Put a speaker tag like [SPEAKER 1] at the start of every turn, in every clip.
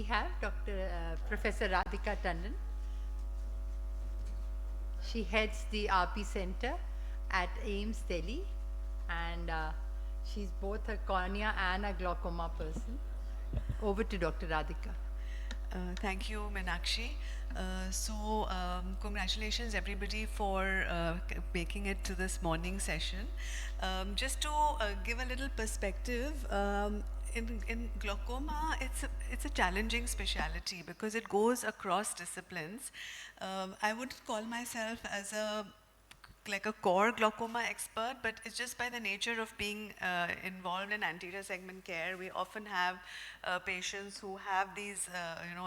[SPEAKER 1] We have Professor Radhika Tandon. She heads the RP Center at AIMS Delhi, and she's both a cornea and a glaucoma person. Over to Dr. Radhika.
[SPEAKER 2] Thank you, Meenakshi. Congratulations everybody for making it to this morning session. Just to give a little perspective, in glaucoma, it's a challenging specialty because it goes across disciplines. I would call myself as a like a core glaucoma expert, but it's just by the nature of being involved in anterior segment care, we often have patients who have these,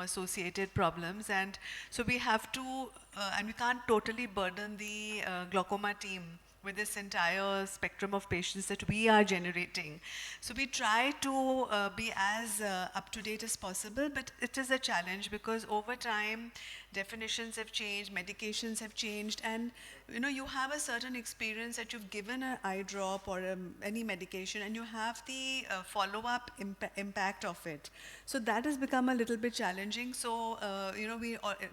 [SPEAKER 2] associated problems, and so we have to, and we can't totally burden the glaucoma team with this entire spectrum of patients that we are generating. So we try to be as up to date as possible, but it is a challenge because over time, definitions have changed, medications have changed, and you have a certain experience that you've given an eye drop or any medication, and you have the follow-up impact of it. So that has become a little bit challenging. So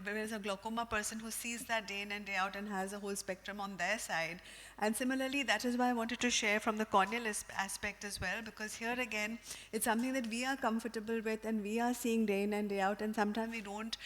[SPEAKER 2] there is a glaucoma person who sees that day in and day out and has a whole spectrum on their side. And similarly, that is why I wanted to share from the corneal aspect as well, because here again, it's something that we are comfortable with and we are seeing day in and day out, and sometimes we don't,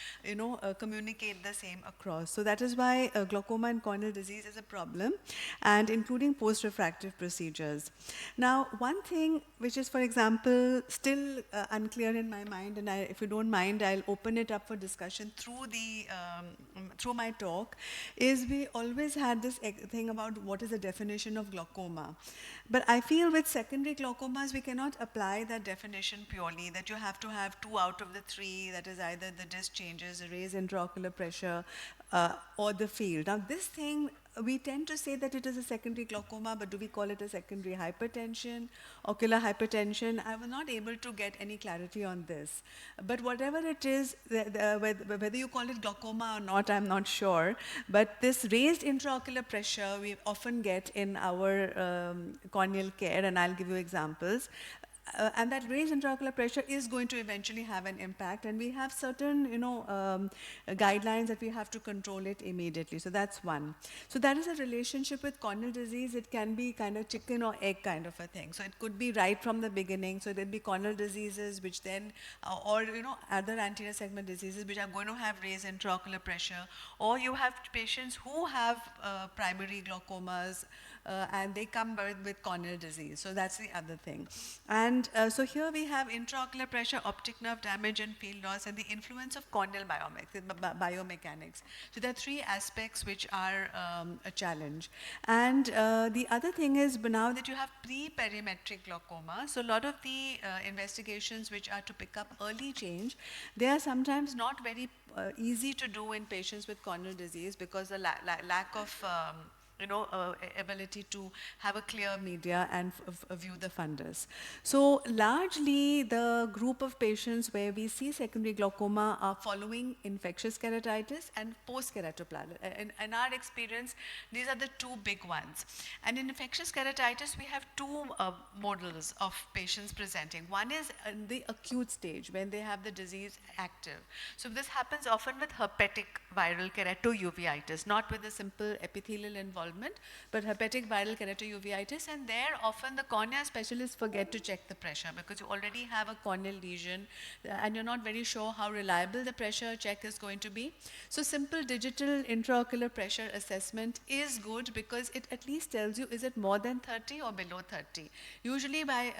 [SPEAKER 2] communicate the same across. So that is why glaucoma and corneal disease is a problem, and including post-refractive procedures. Now, one thing which is, for example, still unclear in my mind, and if you don't mind, I'll open it up for discussion through my talk, is we always had this thing about what is the definition of glaucoma. But I feel with secondary glaucomas, we cannot apply that definition purely, that you have to have 2 out of the 3, that is either the disc changes, a raised intraocular pressure, or the field. Now, this thing, we tend to say that it is a secondary glaucoma, but do we call it a secondary hypertension, ocular hypertension? I was not able to get any clarity on this. But whatever it is, whether you call it glaucoma or not, I'm not sure. But this raised intraocular pressure we often get in our corneal care, and I'll give you examples. And that raised intraocular pressure is going to eventually have an impact, and we have certain, guidelines that we have to control it immediately. So that's one. So that is a relationship with corneal disease. It can be kind of chicken or egg kind of a thing. So it could be right from the beginning. So there'll be corneal diseases, which then, or other anterior segment diseases, which are going to have raised intraocular pressure, or you have patients who have primary glaucomas. And they come with corneal disease. So that's the other thing. And so here we have intraocular pressure, optic nerve damage, and field loss, and the influence of corneal biomechanics. So there are 3 aspects which are a challenge. And the other thing is, now that you have pre-perimetric glaucoma, so a lot of the investigations which are to pick up early change, they are sometimes not very easy to do in patients with corneal disease because the lack of ability to have a clear media and view the fundus. So largely the group of patients where we see secondary glaucoma are following infectious keratitis and post-keratoplasty. In our experience, these are the 2 big ones. And in infectious keratitis, we have 2 models of patients presenting. One is in the acute stage when they have the disease active. So this happens often with herpetic viral keratouveitis, not with a simple epithelial involvement, but herpetic viral keratouveitis, and there often the cornea specialists forget to check the pressure because you already have a corneal lesion and you're not very sure how reliable the pressure check is going to be. So simple digital intraocular pressure assessment is good because it at least tells you, is it more than 30 or below 30? Usually by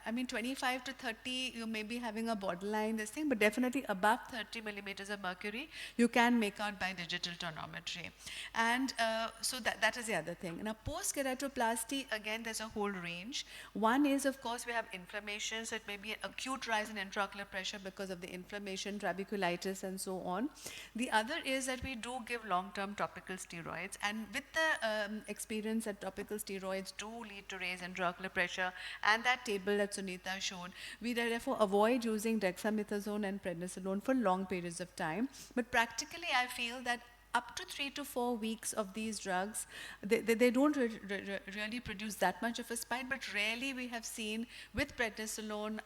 [SPEAKER 2] 25 to 30, you may be having a borderline this thing, but definitely above 30 millimeters of mercury, you can make out by digital tonometry. And so that is the other thing. Now, post-keratoplasty, again, there's a whole range. One is, of course, we have inflammation, so it may be an acute rise in intraocular pressure because of the inflammation, trabeculitis, and so on. The other is that we do give long-term topical steroids, and with the experience that topical steroids do lead to raised intraocular pressure, and that table that Sunita showed, we therefore avoid using dexamethasone and prednisolone for long periods of time. But practically, I feel that
[SPEAKER 3] up to 3 to 4 weeks of these drugs, they don't really produce that much of a spike, but rarely we have seen with prednisolone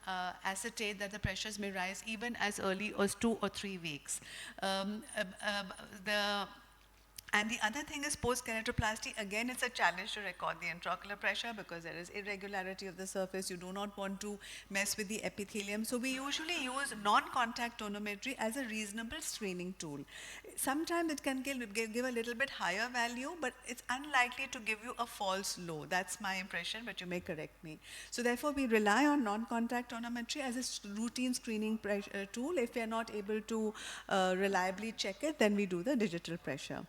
[SPEAKER 3] acetate that the pressures may rise even as early as 2 or 3 weeks. And the other thing is post-keratoplasty. Again, it's a challenge to record the intraocular pressure because there is irregularity of the surface. You do not want to mess with the epithelium. So we usually use non-contact tonometry as a reasonable screening tool. Sometimes it can give a little bit higher value, but it's unlikely to give you a false low. That's my impression, but you may correct me. So therefore, we rely on non-contact tonometry as a routine screening tool. If we are not able to reliably check it, then we do the digital pressure.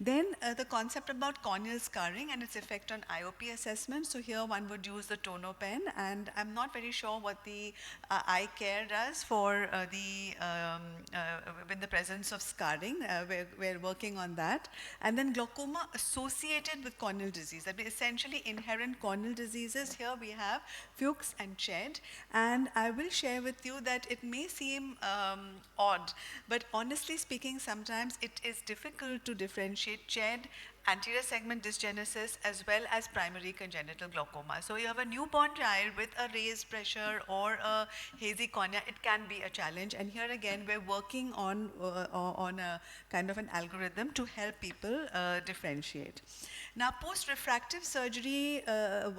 [SPEAKER 3] Then the concept about corneal scarring and its effect on IOP assessment. So here one would use the tono pen, and I'm not very sure what the eye care does for in the presence of scarring. We're working on that. And then glaucoma associated with corneal disease. That means essentially inherent corneal diseases. Here we have Fuchs and Ched. And I will share with you that it may seem odd, but honestly speaking, sometimes it is difficult to differentiate Ched, anterior segment dysgenesis, as well as primary congenital glaucoma. So you have a newborn child with a raised pressure or a hazy cornea, it can be a challenge. And here again, we're working on a kind of an algorithm to help people differentiate. Now, post-refractive surgery,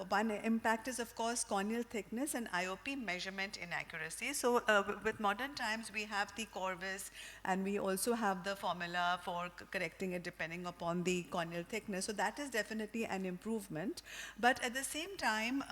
[SPEAKER 3] one impact is, of course, corneal thickness and IOP measurement inaccuracy. So with modern times, we have the Corvus, and we also have the formula for correcting it depending upon the corneal thickness. So that is definitely an improvement. But at the same time,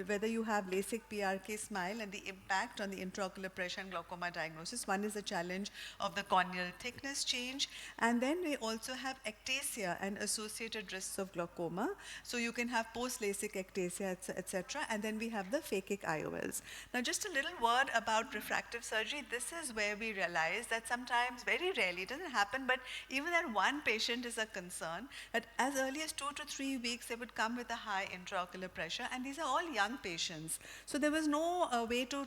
[SPEAKER 3] whether you have LASIK, PRK, SMILE, and the impact on the intraocular pressure and glaucoma diagnosis, one is the challenge of the corneal thickness change. And then we also have ectasia and associated risks of glaucoma. So you can have post-LASIK ectasia, etc. And then we have the phakic IOLs. Now, just a little word about refractive surgery. This is where we realize that sometimes, very rarely, it doesn't happen, but even that one patient is a concern, that as early as 2 to 3 weeks, they would come with a high intraocular pressure. And these are all young patients. So there was no way to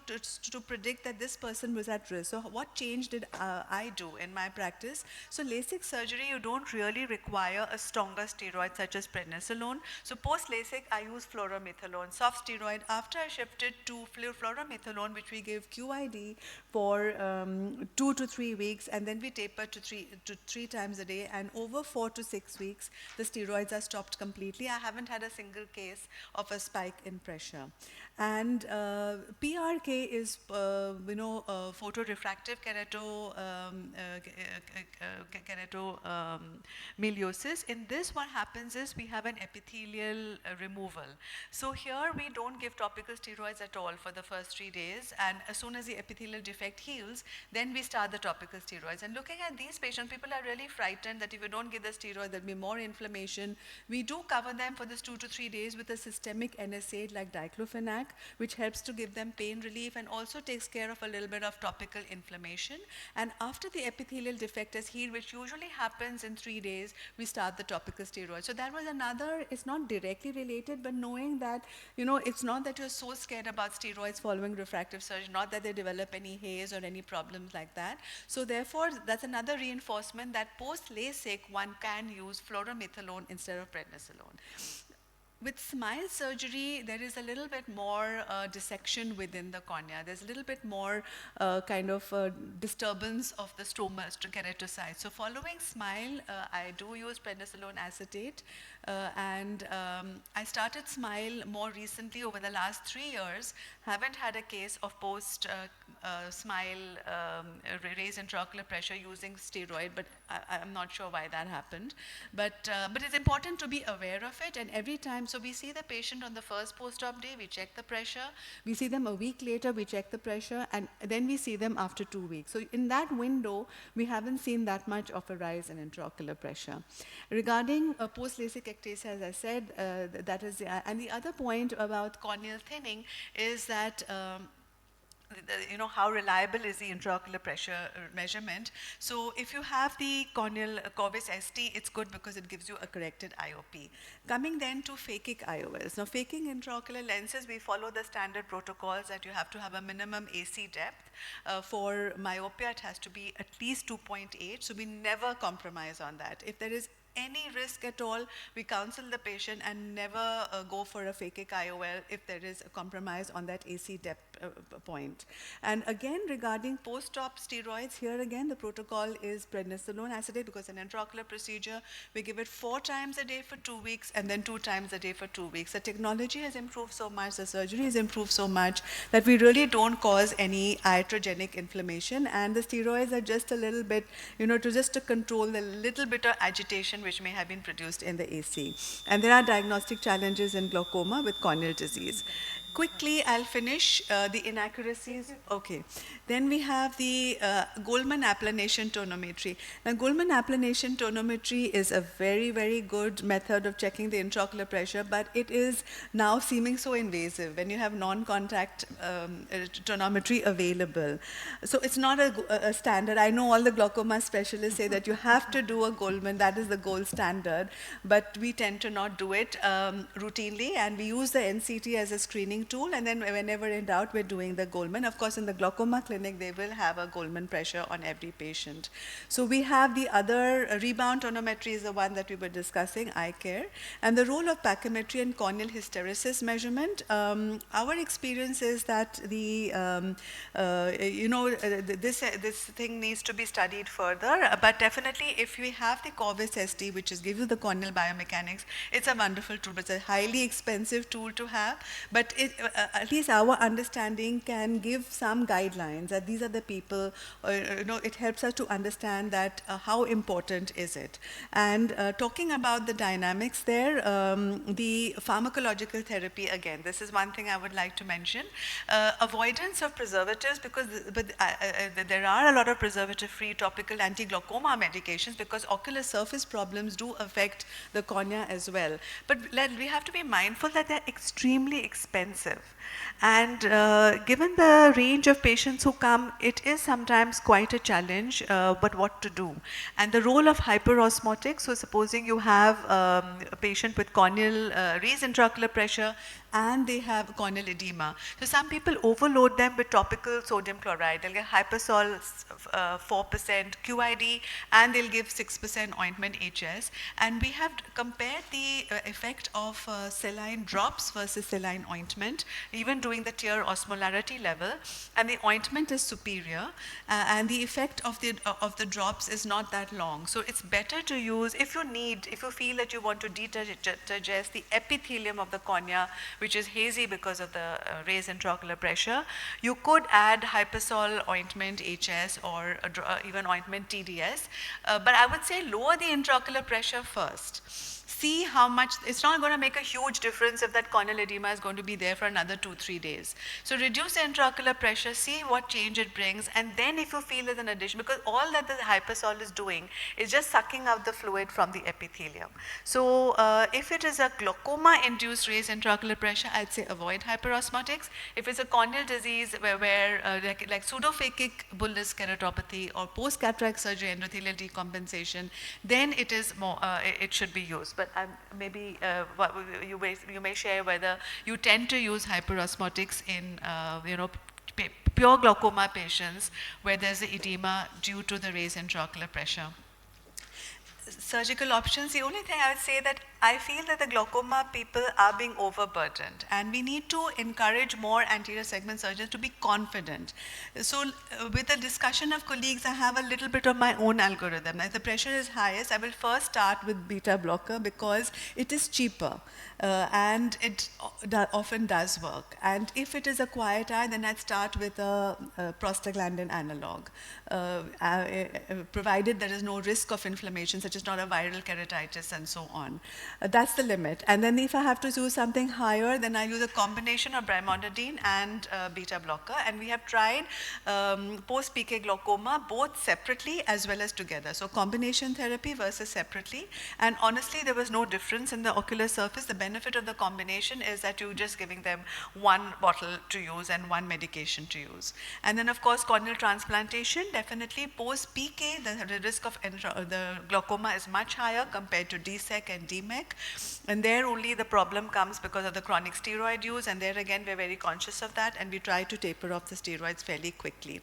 [SPEAKER 3] predict that this person was at risk. So what change did I do in my practice? So LASIK surgery, you don't really require a stronger steroid such as prednisolone. So post-LASIK, I use fluoromethalone, soft steroid. After I shifted to fluoromethalone, which we give QID for 2 to 3 weeks, and then we taper to three times a day, and over 4 to 6 weeks, the steroids are stopped completely. I haven't had a single case of a spike in pressure. And PRK is, photorefractive keratomiliosis. In this, what happens is we have an epithelial removal. So here we don't give topical steroids at all for the first 3 days, and as soon as the epithelial defect heals, then we start the topical steroids. And looking at these patients, people are really frightened that if you don't give the steroid, there'll be more inflammation. We do cover them for this 2 to 3 days with a systemic NSAID like diclofenac, which helps to give them pain relief and also takes care of a little bit of topical inflammation. And after the epithelial defect is healed, which usually happens in 3 days, we start the topical steroid. So that was another, it's not directly related, but knowing that, it's not that you're so scared about steroids following refractive surgery, not that they develop any haze or any problems like that. So therefore, that's another reinforcement that post-LASIK, one can use fluoromethalone instead of prednisolone. With SMILE surgery, there is a little bit more dissection within the cornea. There's a little bit more disturbance of the stromal keratocytes. So following SMILE, I do use prednisolone acetate. And I started SMILE more recently over the last 3 years. Haven't had a case of post-SMILE raised intraocular pressure using steroid, but I'm not sure why that happened. But it's important to be aware of it, and every time, so we see the patient on the first post-op day, we check the pressure. We see them a week later, we check the pressure, and then we see them after 2 weeks. So in that window, we haven't seen that much of a rise in intraocular pressure. Regarding post-LASIK ectasia, as I said, that is, and the other point about corneal thinning is that how reliable is the intraocular pressure measurement. So if you have the corneal Corvus ST, it's good because it gives you a corrected IOP. Coming then to phakic IOLs. Now, phakic intraocular lenses, we follow the standard protocols that you have to have a minimum AC depth. For myopia, it has to be at least 2.8, so we never compromise on that. If there is any risk at all, we counsel the patient and never go for a phakic IOL if there is a compromise on that AC depth point. And again, regarding post-op steroids, here again the protocol is prednisolone acetate because an intraocular procedure, we give it 4 times a day for 2 weeks and then 2 times a day for 2 weeks. The technology has improved so much, the surgery has improved so much that we really don't cause any iatrogenic inflammation, and the steroids are just a little bit, to control the little bit of agitation which may have been produced in the AC. And there are diagnostic challenges in glaucoma with corneal disease. Quickly, I'll finish the inaccuracies. Okay. Then we have the Goldman applanation tonometry. Now, Goldman applanation tonometry is a very, very good method of checking the intraocular pressure, but it is now seeming so invasive when you have non-contact tonometry available. So it's not a standard. I know all the glaucoma specialists say that you have to do a Goldman, that is the gold standard, but we tend to not do it routinely, and we use the NCT as a screening tool, and then whenever in doubt, we're doing the Goldman. Of course, in the glaucoma clinic, they will have a Goldman pressure on every patient. So we have the other rebound tonometry is the one that we were discussing, eye care, and the role of pachymetry and corneal hysteresis measurement. Our experience is that this thing needs to be studied further, but definitely if we have the Corvus ST, which is gives you the corneal biomechanics, it's a wonderful tool. It's a highly expensive tool to have, but at least our understanding can give some guidelines that these are the people, it helps us to understand that how important is it. And talking about the dynamics there, the pharmacological therapy, again, this is one thing I would like to mention. Avoidance of preservatives, because there are a lot of preservative-free topical anti-glaucoma medications because ocular surface problems do affect the cornea as well. But we have to be mindful that they're extremely expensive. And given the range of patients who come, it is sometimes quite a challenge, but what to do? And the role of hyperosmotics, so supposing you have a patient with corneal raised intraocular pressure and they have corneal edema. So some people overload them with topical sodium chloride. They'll get Hypersol 4% QID and they'll give 6% ointment HS. And we have compared the effect of saline drops versus saline ointment, even doing the tear osmolarity level, and the ointment is superior, and the effect of the drops is not that long. So it's better to use, if you feel that you want to dedigest the epithelium of the cornea, which is hazy because of the raised intraocular pressure, you could add Hypersol ointment HS or even ointment TDS, but I would say lower the intraocular pressure first. See how much, it's not going to make a huge difference if that corneal edema is going to be there for another 2-3 days. So reduce the intraocular pressure, see what change it brings, and then if you feel there's an addition, because all that the Hypersol is doing is just sucking out the fluid from the epithelium. So if it is a glaucoma-induced raised intraocular pressure, I'd say avoid hyperosmotics. If it's a corneal disease where like pseudophakic bullous keratopathy or post-cataract surgery endothelial decompensation, then it is more, it should be used. But maybe you may share whether you tend to use hyperosmotics in pure glaucoma patients where there's the edema due to the raised intraocular pressure. Surgical options, the only thing I would say that I feel that the glaucoma people are being overburdened, and we need to encourage more anterior segment surgeons to be confident. So with the discussion of colleagues, I have a little bit of my own algorithm. If the pressure is highest, I will first start with beta blocker because it is cheaper and it often does work. And if it is a quiet eye, then I'd start with a prostaglandin analog, provided there is no risk of inflammation such as is not a viral keratitis and so on. That's the limit. And then if I have to use something higher, then I use a combination of brimonidine and beta blocker. And we have tried post-PK glaucoma both separately as well as together. So combination therapy versus separately. And honestly, there was no difference in the ocular surface. The benefit of the combination is that you're just giving them one bottle to use and one medication to use. And then of course, corneal transplantation, definitely post-PK, the risk of the glaucoma is much higher compared to DSEC and DMEC. And there only the problem comes because of the chronic steroid use, and there again we're very conscious of that, and we try to taper off the steroids fairly quickly.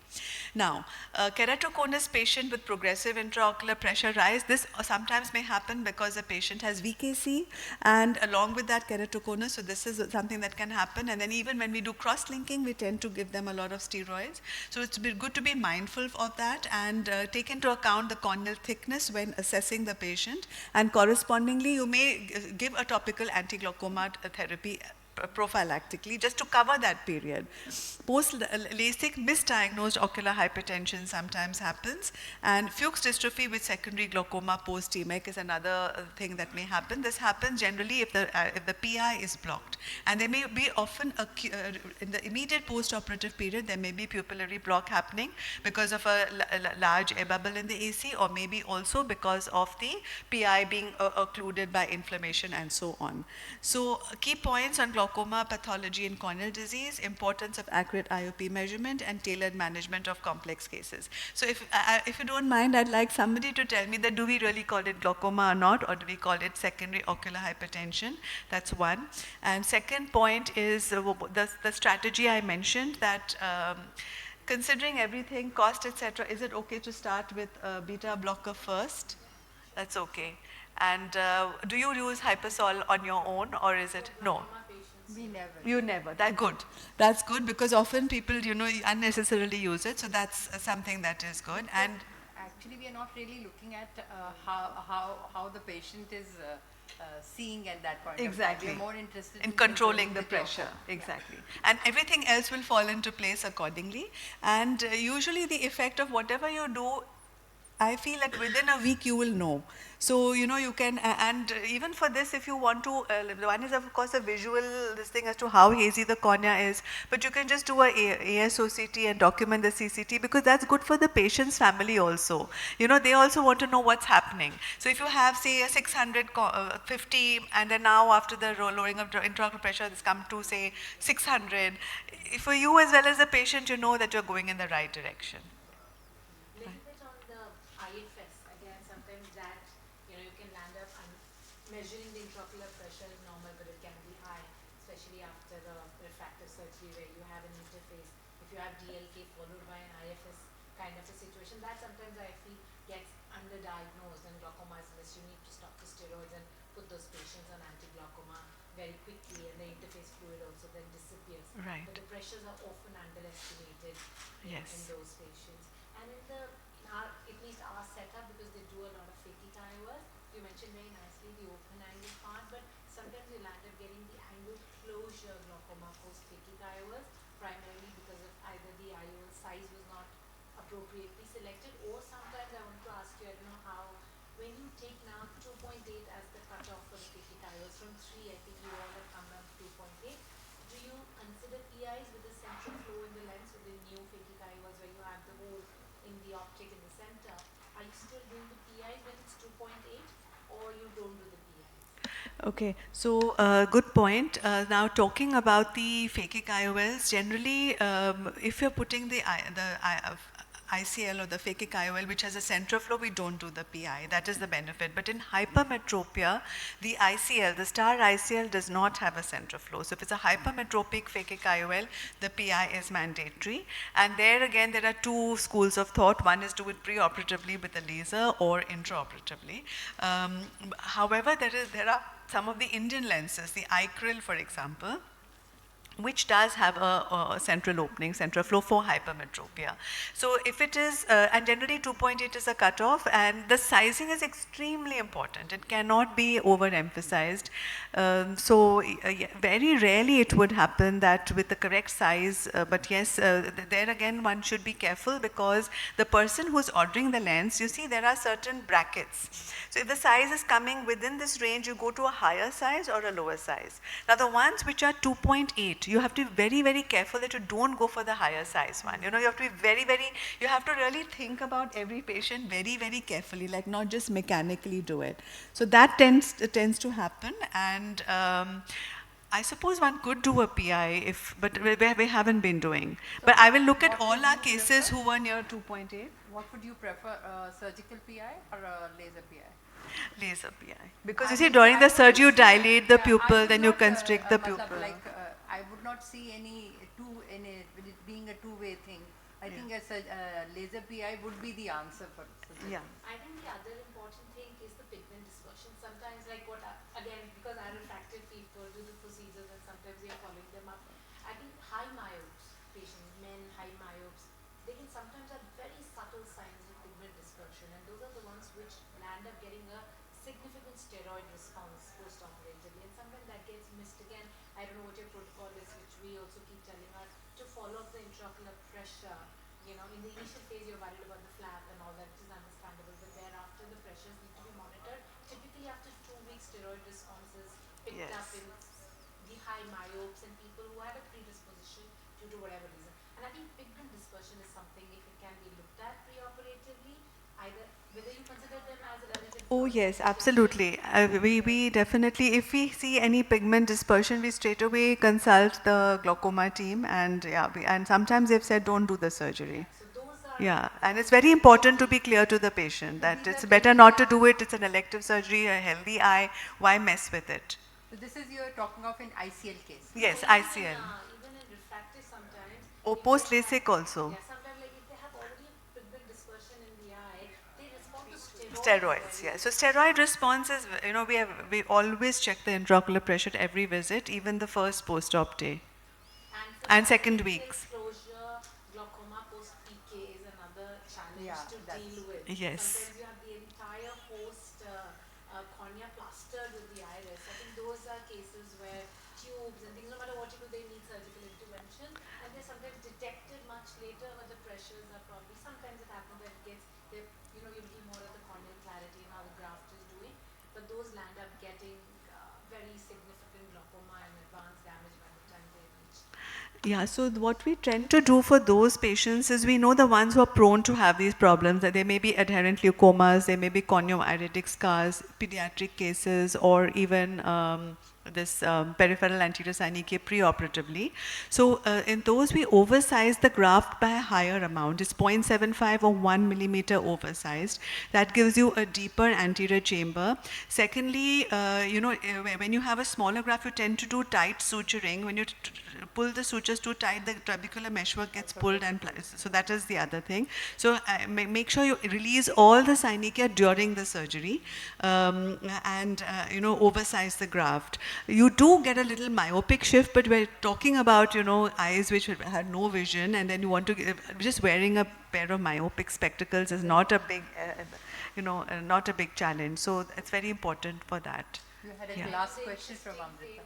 [SPEAKER 3] Now, keratoconus patient with progressive intraocular pressure rise, this sometimes may happen because the patient has VKC and along with that keratoconus, so this is something that can happen. And then even when we do cross-linking, we tend to give them a lot of steroids. So it's good to be mindful of that and take into account the corneal thickness when assessing the patient, and correspondingly you may give a topical anti-glaucoma therapy prophylactically just to cover that period. Post-LASIK misdiagnosed ocular hypertension sometimes happens, and Fuchs dystrophy with secondary glaucoma post-TMEC is another thing that may happen. This happens generally if the PI is blocked, and there may be often in the immediate post-operative period there may be pupillary block happening because of a large air bubble in the AC, or maybe also because of the PI being occluded by inflammation and so on. So key points on glaucoma pathology and corneal disease: importance of accurate IOP measurement and tailored management of complex cases. So if you don't mind, I'd like somebody to tell me that do we really call it glaucoma or not, or do we call it secondary ocular hypertension? That's one. And second point is the strategy I mentioned, that considering everything, cost, etc., is it okay to start with beta blocker first? That's okay. And do you use Hypersol on your own, or is it no?
[SPEAKER 1] We never.
[SPEAKER 3] You never. That's good. That's good, because often people, unnecessarily use it. So that's something that is good. And
[SPEAKER 1] Actually, we are not really looking at how the patient is seeing at that point.
[SPEAKER 3] exactly,
[SPEAKER 1] We are more interested
[SPEAKER 3] in controlling the pressure. Exactly. And everything else will fall into place accordingly. And usually the effect of whatever you do, I feel like within a week you will know. So, you can, and even for this, if you want to, one is of course a visual, this thing as to how hazy the cornea is, but you can just do a ASOCT and document the CCT, because that's good for the patient's family also. They also want to know what's happening. So if you have, say, a 650, and then now after the lowering of intraocular pressure, it's come to, say, 600, for you as well as the patient, you know that you're going in the right direction.
[SPEAKER 4] Measuring the intraocular pressure is normal, but it can be high, especially after the refractive surgery where you have an interface. If you have DLK followed by an IFS kind of a situation, that sometimes I feel gets underdiagnosed and glaucoma is missed. You need to stop the steroids and put those patients on anti-glaucoma very quickly, and the interface fluid also then disappears.
[SPEAKER 3] Right.
[SPEAKER 4] But the pressures are often underestimated in those patients. And in at least our setup, because they do a lot of phakic IOLs, you mentioned very nicely the open angle part, but sometimes you'll end up getting the angle closure glaucoma post phakic IOLs, primarily because of either the IOL size was not appropriately selected, or sometimes I want to ask you, I don't know how, when you take now 2.8 as the cutoff for the phakic IOLs, from 3 I think you all have come down to 2.8, do you consider PIs with the central flow in the lens with the new phakic IOLs where you have the hole in the optic in the center? Are you still doing the PIs when it's 2.8? Or you don't do the PI?
[SPEAKER 3] Okay, so good point. Now talking about the phakic IOLs, generally if you're putting the ICL or the phakic IOL which has a central flow, we don't do the PI. That is the benefit. But in hypermetropia, the ICL, the star ICL does not have a central flow. So if it's a hypermetropic phakic IOL, the PI is mandatory. And there again, there are two schools of thought. One is do it preoperatively with a laser or intraoperatively. However, there are some of the Indian lenses, the iCryl for example,
[SPEAKER 2] which does have a central opening, central flow for hypermetropia. So if it is, and generally 2.8 is a cutoff, and the sizing is extremely important. It cannot be overemphasized. Yeah, very rarely it would happen that with the correct size, but yes, there again one should be careful, because the person who's ordering the lens, you see there are certain brackets. So if the size is coming within this range, you go to a higher size or a lower size. Now the ones which are 2.8, you have to be very, very careful that you don't go for the higher size one. You know, you have to be very, very, you have to really think about every patient very, very carefully, like not just mechanically do it. So that tends to happen, and I suppose one could do a PI, but we haven't been doing. But I will look at all our cases who were near 2.8.
[SPEAKER 1] What would you prefer, surgical PI or a laser PI?
[SPEAKER 2] Laser PI. Because you see, during the surgery you dilate the pupil, then you constrict the pupil.
[SPEAKER 1] I would not see any with it being a two-way thing. I think a laser PI would be the answer for surgery.
[SPEAKER 2] Yeah.
[SPEAKER 4] I think the other important thing is the pigment dispersion. Sometimes, like again, because our refractive people do the procedures and sometimes we are following them up. I think high myopes, patients, men, high myopes, they can sometimes have very subtle signs of pigment dispersion, and those are the ones which land up getting a significant steroid response post-operatively, and sometimes that gets missed again. I don't know what your protocol is, which we also keep telling us to follow up the intraocular pressure. You know, in the initial phase you're worried about the flap and all that, which is understandable, but thereafter the pressures need to be monitored. Typically after 2 weeks, steroid responses picked up in the high myopes and people who had a predisposition due to whatever reason. And I think pigment dispersion is something, if it can be looked at preoperatively, either whether you consider them as a relative.
[SPEAKER 2] Oh yes, absolutely. We definitely, if we see any pigment dispersion, we straight away consult the glaucoma team, and yeah, and sometimes they've said don't do the surgery.
[SPEAKER 4] So those are
[SPEAKER 2] Yeah, and it's very important to be clear to the patient that it's better not to do it. It's an elective surgery, a healthy eye. Why mess with it?
[SPEAKER 1] So this is you're talking of an ICL case.
[SPEAKER 2] Yes,
[SPEAKER 4] even,
[SPEAKER 2] ICL.
[SPEAKER 4] even in refractive sometimes.
[SPEAKER 2] Oh,
[SPEAKER 4] if
[SPEAKER 2] post
[SPEAKER 4] they have-
[SPEAKER 2] LASIK also.
[SPEAKER 4] Yeah, sometimes like if they have already pigment dispersion in the eye, they respond to steroids.
[SPEAKER 2] Steroids, yeah. So steroid response is, you know, we always check the intraocular pressure at every visit, even the first post-op day.
[SPEAKER 4] And,
[SPEAKER 2] And second
[SPEAKER 4] the
[SPEAKER 2] weeks.
[SPEAKER 4] exposure, glaucoma post PK is another challenge
[SPEAKER 1] Yeah,
[SPEAKER 4] to
[SPEAKER 1] that's-
[SPEAKER 4] deal with.
[SPEAKER 2] Yes.
[SPEAKER 4] Sometimes you have the entire host cornea plastered with the iris. I think those are cases where tubes and things, no matter what you do, they need surgical intervention, and they're sometimes detected much later, but the pressures are probably, sometimes it happens that it gets, you know, you're looking more at the corneal clarity and how the graft is doing, but those land up getting very significant glaucoma and advanced damage by the time they reach.
[SPEAKER 2] Yeah, so what we tend to do for those patients is we know the ones who are prone to have these problems, that they may be adherent leukomas, they may be corneoiritic scars, pediatric cases, or even this peripheral anterior synechiae preoperatively. So in those we oversize the graft by a higher amount. It's 0.75 or 1 millimeter oversized. That gives you a deeper anterior chamber. Secondly, you know, when you have a smaller graft, you tend to do tight suturing. When you pull the sutures too tight, the trabecular meshwork gets pulled, and so that is the other thing. So make sure you release all the synechia during the surgery, and you know, oversize the graft. You do get a little myopic shift, but we're talking about, you know, eyes which had no vision, and then you want to just wearing a pair of myopic spectacles is not a big, you know, not a big challenge. So it's very important for that.
[SPEAKER 1] You had a
[SPEAKER 2] Yeah.
[SPEAKER 1] last question from Amrita.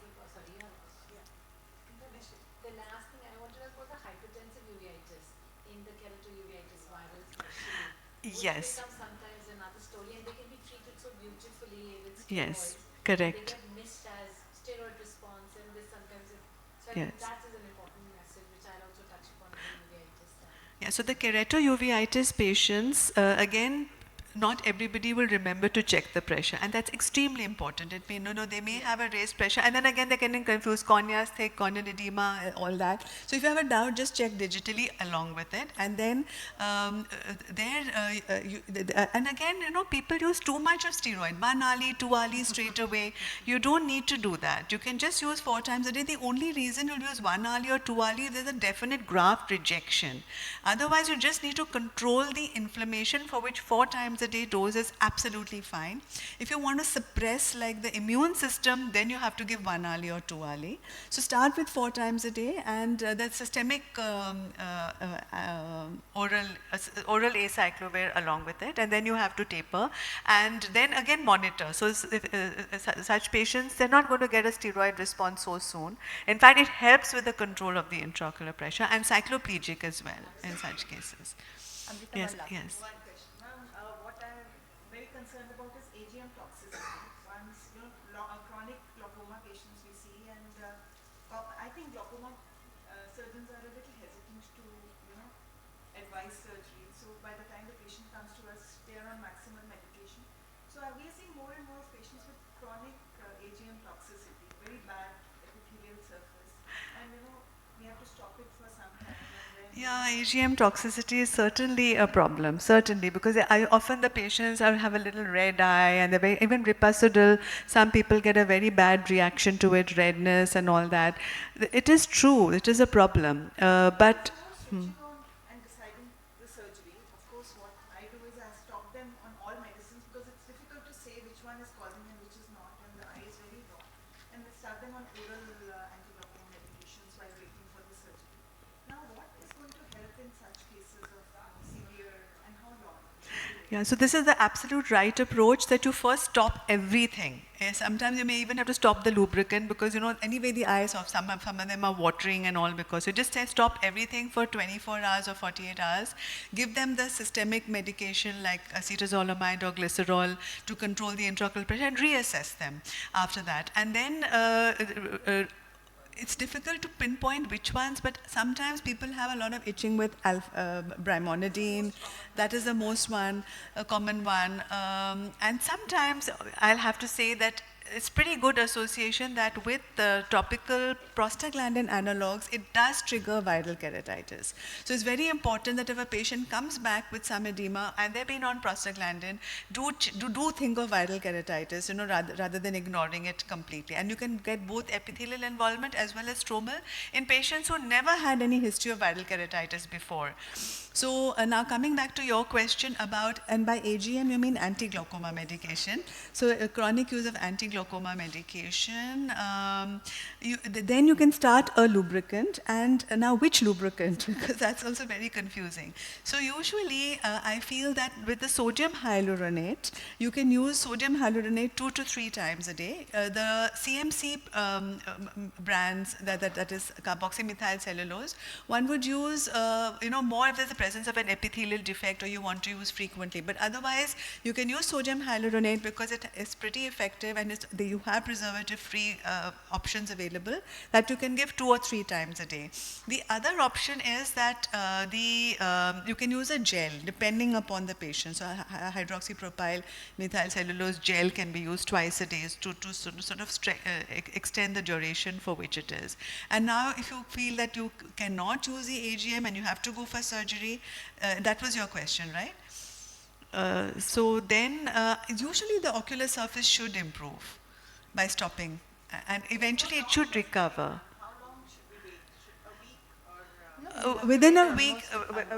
[SPEAKER 4] The last thing I wanted to ask was the hypertensive uveitis in the keratouveitis virus, especially, which
[SPEAKER 2] Yes.
[SPEAKER 4] becomes sometimes another story, and they can be treated so beautifully with steroids.
[SPEAKER 2] Yes,
[SPEAKER 4] They
[SPEAKER 2] correct.
[SPEAKER 4] get missed as steroid response, and this sometimes so I
[SPEAKER 2] Yes.
[SPEAKER 4] think that is an important message, which I'll also touch upon in the uveitis side.
[SPEAKER 2] Yeah, so the keratouveitis patients, again, not everybody will remember to check the pressure, and that's extremely important. It may, they may have a raised pressure, and then again they're getting confused, corneas thick, corneal edema, all that. So if you have a doubt, just check digitally along with it, and then and again, you know, people use too much of steroid, 1 Ali, 2 Ali straight away. You don't need to do that. You can just use 4 times a day. The only reason you'll use 1 Ali or 2 Ali if there's a definite graft rejection. Otherwise, you just need to control the inflammation, for which 4 times
[SPEAKER 3] times a day dose is absolutely fine. If you want to suppress like the immune system, then you have to give 1 hourly or 2 hourly. So start with 4 times a day, and the systemic oral acyclovir along with it, and then you have to taper, and then again monitor. So such patients, they're not going to get a steroid response so soon. In fact, it helps with the control of the intraocular pressure, and cycloplegic as well in such cases. Yes, yes.
[SPEAKER 5] One question. Ma'am, what I'm very concerned about is AGM toxicity. Once, chronic glaucoma patients we see, and I think glaucoma surgeons are a little hesitant to, advise surgery. So by the time the patient comes to us, they are on maximum medication. So we are seeing more and more patients with chronic AGM toxicity, very bad epithelial surface, and we have to stop it for some time.
[SPEAKER 3] Yeah, AGM toxicity is certainly a problem, certainly, because often the patients have a little red eye, and even Ripasudil, some people get a very bad reaction to it, redness and all that. It is true, it is a problem, but...
[SPEAKER 5] Switching on and deciding the surgery, of course, what I do is I stop them on all medicines, because it's difficult to say which one is causing and which is not, and the eye is very raw. And we start them on oral anti-glaucoma medications while waiting for the surgery. Now, what is going to help in such cases of severe, and how long?
[SPEAKER 3] Yeah, so this is the absolute right approach, that you first stop everything. Sometimes you may even have to stop the lubricant, because anyway the eyes of some of them are watering and all, because you just say stop everything for 24 hours or 48 hours. Give them the systemic medication like acetazolamide or glycerol to control the intraocular pressure, and reassess them after that. And then it's difficult to pinpoint which ones, but sometimes people have a lot of itching with brimonidine. That is the most common one. And sometimes I'll have to say that it's pretty good association that with the topical prostaglandin analogs, it does trigger viral keratitis. So it's very important that if a patient comes back with some edema and they've been on prostaglandin, do think of viral keratitis, rather than ignoring it completely. And you can get both epithelial involvement as well as stromal in patients who never had any history of viral keratitis before. So now coming back to your question about, and by AGM you mean anti-glaucoma medication. So chronic use of anti-glaucoma medication, then you can start a lubricant. And now which lubricant? Because that's also very confusing. So usually I feel that with the sodium hyaluronate, you can use sodium hyaluronate 2 to 3 times a day. The CMC brands, that is carboxymethyl cellulose, one would use, more if there's a presence of an epithelial defect or you want to use frequently. But otherwise, you can use sodium hyaluronate because it is pretty effective, and you have preservative-free options available that you can give 2 or 3 times a day. The other option is that you can use a gel depending upon the patient. So hydroxypropyl methyl cellulose gel can be used twice a day to sort of extend the duration for which it is. And now if you feel that you cannot use the AGM and you have to go for surgery, that was your question, right? So then usually the ocular surface should improve by stopping, and eventually it should recover.
[SPEAKER 5] How long should we wait? A week or?
[SPEAKER 3] Within a week,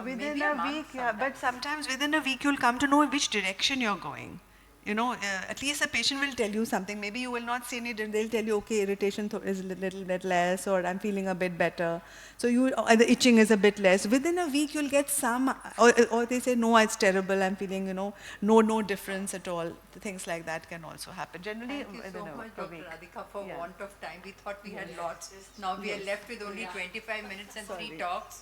[SPEAKER 1] maybe a month
[SPEAKER 3] yeah, but sometimes within a week you'll come to know which direction you're going. At least the patient will tell you something. Maybe you will not see any, they'll tell you, okay, irritation is a little bit less, or I'm feeling a bit better. So or the itching is a bit less. Within a week, you'll get some, or they say, no, it's terrible, I'm feeling, no difference at all. Things like that can also happen. Generally,
[SPEAKER 1] Thank you
[SPEAKER 3] within
[SPEAKER 1] so
[SPEAKER 3] a
[SPEAKER 1] much, Dr.
[SPEAKER 3] week.
[SPEAKER 1] Radhika, for
[SPEAKER 3] Yeah.
[SPEAKER 1] want of time. We thought we had lots. Now we are left with only 25 minutes and 3 talks.